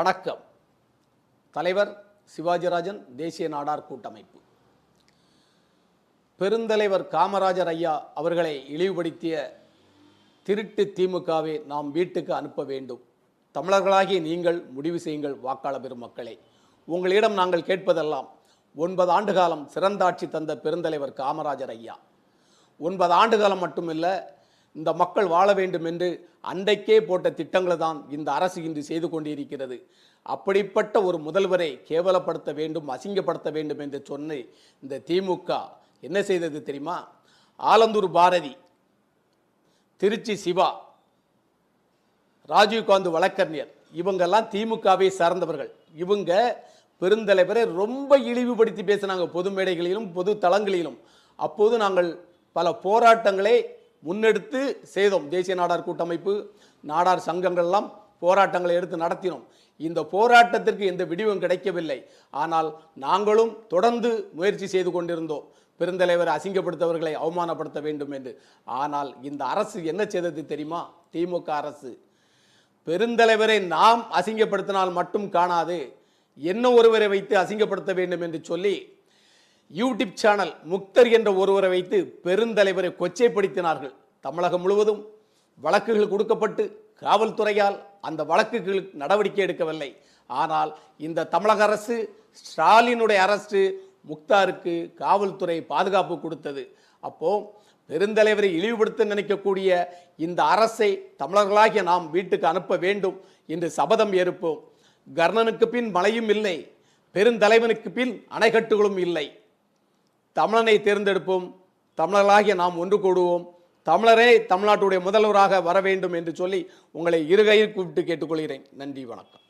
வணக்கம். தலைவர் சிவாஜிராஜன், தேசிய நாடார் கூட்டமைப்பு. பெருந்தலைவர் காமராஜர் ஐயா அவர்களை இழிவுபடுத்திய திருட்டு திமுகவை நாம் வீட்டுக்கு அனுப்ப வேண்டும். தமிழர்களாகிய நீங்கள் முடிவு செய்யுங்கள். வாக்காளர் பெருமக்களே, உங்களிடம் நாங்கள் கேட்பதெல்லாம் 9 ஆண்டு காலம் சிறந்தாட்சி தந்த பெருந்தலைவர் காமராஜர் ஐயா. 9 ஆண்டு காலம் மட்டுமில்லை, இந்த மக்கள் வாழ வேண்டும் என்று அன்றைக்கே போட்ட திட்டங்களை தான் இந்த அரசு இன்று செய்து கொண்டிருக்கிறது. அப்படிப்பட்ட ஒரு முதல்வரை கேவலப்படுத்த வேண்டும், அசிங்கப்படுத்த வேண்டும் என்று சொன்ன இந்த திமுக என்ன செய்தது தெரியுமா? ஆலந்தூர் பாரதி, திருச்சி சிவா, ராஜீவ்காந்தி வழக்கறிஞர், இவங்கெல்லாம் திமுகவை சார்ந்தவர்கள். இவங்க பெருந்தலைவரை ரொம்ப இழிவுபடுத்தி பேசினாங்க பொது மேடைகளிலும் பொது தளங்களிலும். அப்போது நாங்கள் பல போராட்டங்களை முன்னெடுத்து செய்தோம். தேசிய நாடார் கூட்டமைப்பு, நாடார் சங்கங்கள்லாம் போராட்டங்களை எடுத்து நடத்தினோம். இந்த போராட்டத்திற்கு எந்த விடிவும் கிடைக்கவில்லை. ஆனால் நாங்களும் தொடர்ந்து முயற்சி செய்து கொண்டிருந்தோம், பெருந்தலைவரை அசிங்கப்படுத்தவர்களை அவமானப்படுத்த வேண்டும் என்று. ஆனால் இந்த அரசு என்ன செய்தது தெரியுமா? திமுக அரசு பெருந்தலைவரை நாம் அசிங்கப்படுத்தினால் மட்டும் காணாது, என்ன ஒருவரை வைத்து அசிங்கப்படுத்த வேண்டும் என்று சொல்லி யூடியூப் சேனல் முக்தர் என்ற ஒருவரை வைத்து பெருந்தலைவரை கொச்சைப்படுத்தினார்கள். தமிழகம் முழுவதும் வழக்குகள் கொடுக்கப்பட்டு காவல்துறையால் அந்த வழக்குகளுக்கு நடவடிக்கை எடுக்கவில்லை. ஆனால் இந்த தமிழக அரசு, ஸ்டாலினுடைய அரசு முக்தாருக்கு காவல்துறை பாதுகாப்பு கொடுத்தது. அப்போ பெருந்தலைவரை இழிவுபடுத்த நினைக்கக்கூடிய இந்த அரசை தமிழர்களாகிய நாம் வீட்டுக்கு அனுப்ப வேண்டும் என்று சபதம் ஏற்போம். கர்ணனுக்கு பின் மழையும் இல்லை, பெருந்தலைவனுக்கு பின் அணைக்கட்டுகளும் இல்லை. தமிழனை தேர்ந்தெடுப்போம். தமிழர்களாகிய நாம் ஒன்று கூடுவோம். தமிழரே தமிழ்நாட்டுடைய முதல்வராக வர வேண்டும் என்று சொல்லி உங்களை இருகையில் கூப்பிட்டு கேட்டுக்கொள்கிறேன். நன்றி, வணக்கம்.